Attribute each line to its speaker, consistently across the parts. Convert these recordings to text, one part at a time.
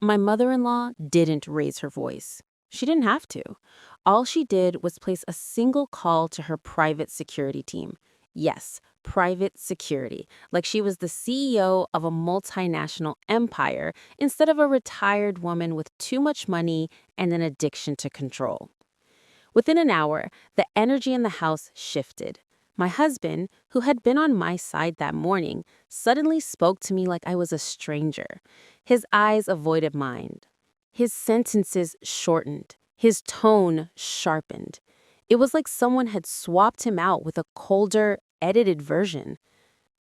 Speaker 1: My mother-in-law didn't raise her voice. She didn't have to. All she did was place a single call to her private security team. Yes, private security, like she was the CEO of a multinational empire instead of a retired woman with too much money and an addiction to control. Within an hour, the energy in the house shifted. My husband, who had been on my side that morning, suddenly spoke to me like I was a stranger. His eyes avoided mine. His sentences shortened. His tone sharpened. It was like someone had swapped him out with a colder, edited version.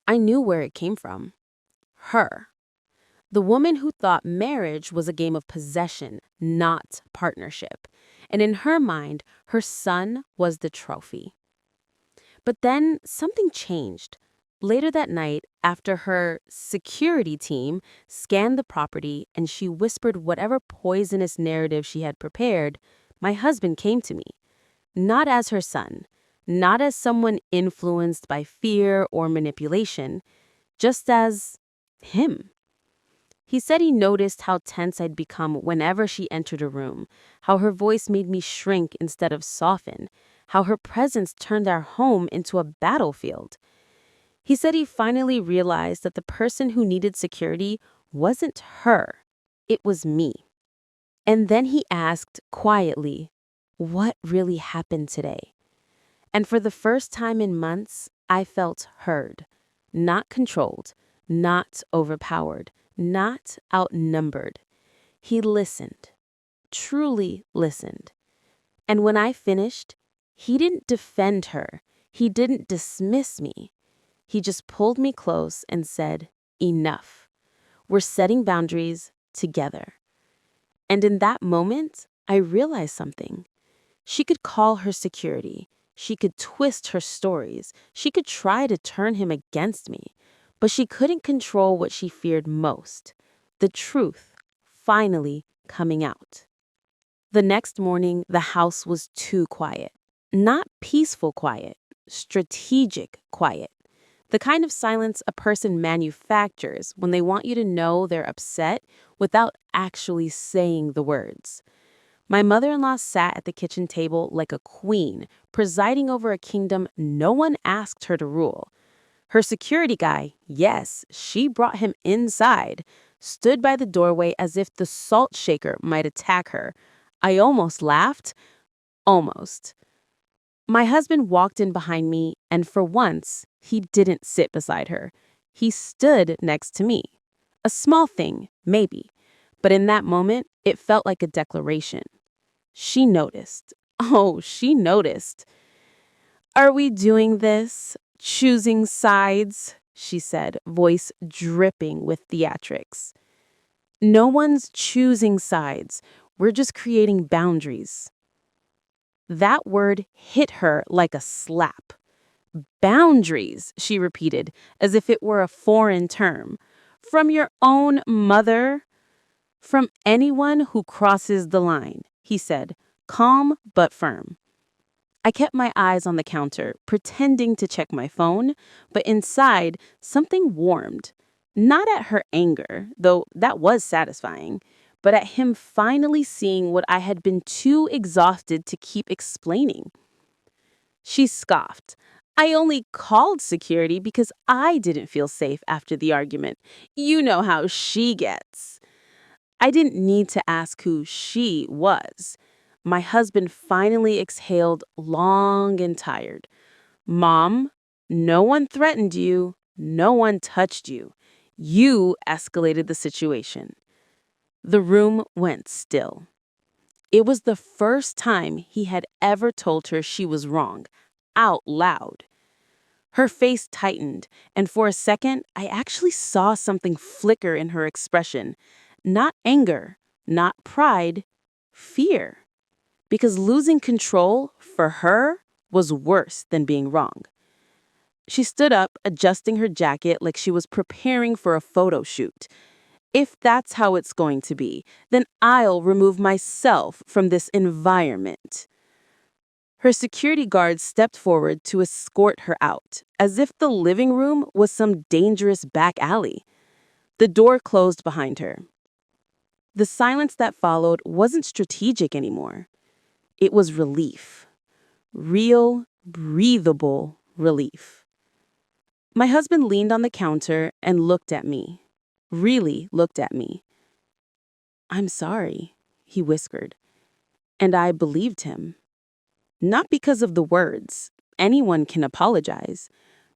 Speaker 1: I knew where it came from. Her. The woman who thought marriage was a game of possession, not partnership. And in her mind, her son was the trophy. But then something changed. Later that night, after her security team scanned the property and she whispered whatever poisonous narrative she had prepared, my husband came to me. Not as her son, not as someone influenced by fear or manipulation, just as him. He said he noticed how tense I'd become whenever she entered a room, how her voice made me shrink instead of soften, how her presence turned our home into a battlefield. He said he finally realized that the person who needed security wasn't her, it was me. And then he asked quietly, "What really happened today?" And for the first time in months, I felt heard, not controlled, not overpowered, not outnumbered. He listened, truly listened. And when I finished, he didn't defend her. He didn't dismiss me. He just pulled me close and said, "Enough. We're setting boundaries together." And in that moment, I realized something. She could call her security. She could twist her stories. She could try to turn him against me. But she couldn't control what she feared most, the truth finally coming out. The next morning, the house was too quiet. Not peaceful quiet, strategic quiet. The kind of silence a person manufactures when they want you to know they're upset without actually saying the words. My mother-in-law sat at the kitchen table like a queen, presiding over a kingdom no one asked her to rule. Her security guy, yes, she brought him inside, stood by the doorway as if the salt shaker might attack her. I almost laughed. Almost. My husband walked in behind me, and for once, he didn't sit beside her. He stood next to me. A small thing, maybe, but in that moment, it felt like a declaration. She noticed. Oh, she noticed. "Are we doing this? Choosing sides?" she said, voice dripping with theatrics. "No one's choosing sides. We're just creating boundaries." That word hit her like a slap. "Boundaries," she repeated, as if it were a foreign term. "From your own mother?" "From anyone who crosses the line," he said, calm but firm. I kept my eyes on the counter, pretending to check my phone, but inside, something warmed. Not at her anger, though that was satisfying, but at him finally seeing what I had been too exhausted to keep explaining. She scoffed. "I only called security because I didn't feel safe after the argument. You know how she gets." I didn't need to ask who she was. My husband finally exhaled long and tired. "Mom, no one threatened you. No one touched you. You escalated the situation." The room went still. It was the first time he had ever told her she was wrong, out loud. Her face tightened, and for a second, I actually saw something flicker in her expression. Not anger, not pride, fear. Because losing control, for her, was worse than being wrong. She stood up, adjusting her jacket like she was preparing for a photo shoot. "If that's how it's going to be, then I'll remove myself from this environment." Her security guards stepped forward to escort her out, as if the living room was some dangerous back alley. The door closed behind her. The silence that followed wasn't strategic anymore. It was relief. Real, breathable relief. My husband leaned on the counter and looked at me. Really looked at me. "I'm sorry," he whispered. And I believed him. Not because of the words. Anyone can apologize.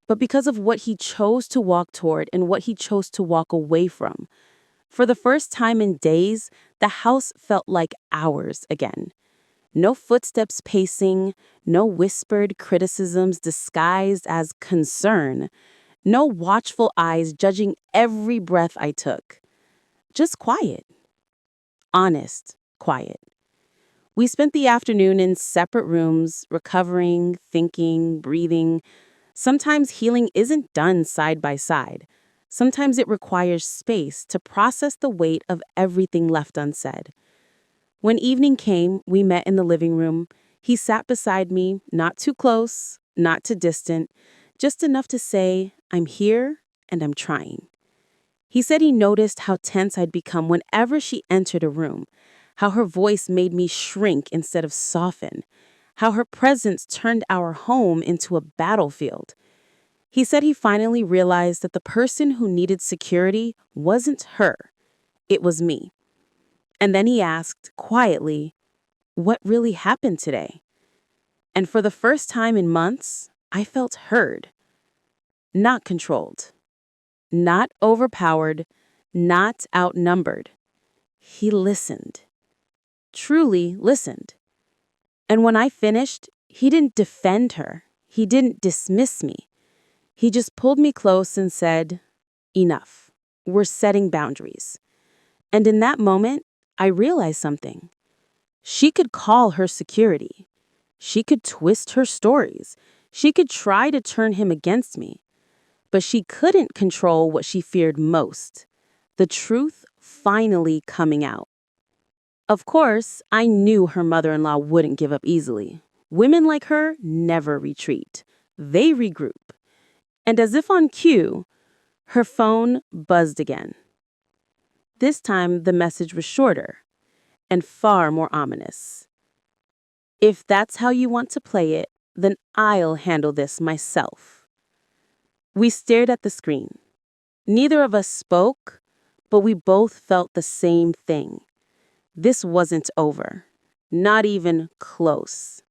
Speaker 1: But because of what he chose to walk toward and what he chose to walk away from. For the first time in days, the house felt like ours again. No footsteps pacing, no whispered criticisms disguised as concern, no watchful eyes judging every breath I took. Just quiet. Honest quiet. We spent the afternoon in separate rooms, recovering, thinking, breathing. Sometimes healing isn't done side by side. Sometimes it requires space to process the weight of everything left unsaid. When evening came, we met in the living room. He sat beside me, not too close, not too distant, just enough to say, "I'm here and I'm trying." He said he noticed how tense I'd become whenever she entered a room, how her voice made me shrink instead of soften, how her presence turned our home into a battlefield. He said he finally realized that the person who needed security wasn't her, it was me. And then he asked, quietly, "What really happened today?" And for the first time in months, I felt heard. Not controlled. Not overpowered. Not outnumbered. He listened. Truly listened. And when I finished, he didn't defend her. He didn't dismiss me. He just pulled me close and said, "Enough. We're setting boundaries." And in that moment, I realized something. She could call her security. She could twist her stories. She could try to turn him against me. But she couldn't control what she feared most, the truth finally coming out. Of course, I knew her mother-in-law wouldn't give up easily. Women like her never retreat. They regroup. And as if on cue, her phone buzzed again. This time, the message was shorter and far more ominous. "If that's how you want to play it, then I'll handle this myself." We stared at the screen. Neither of us spoke, but we both felt the same thing. This wasn't over. Not even close.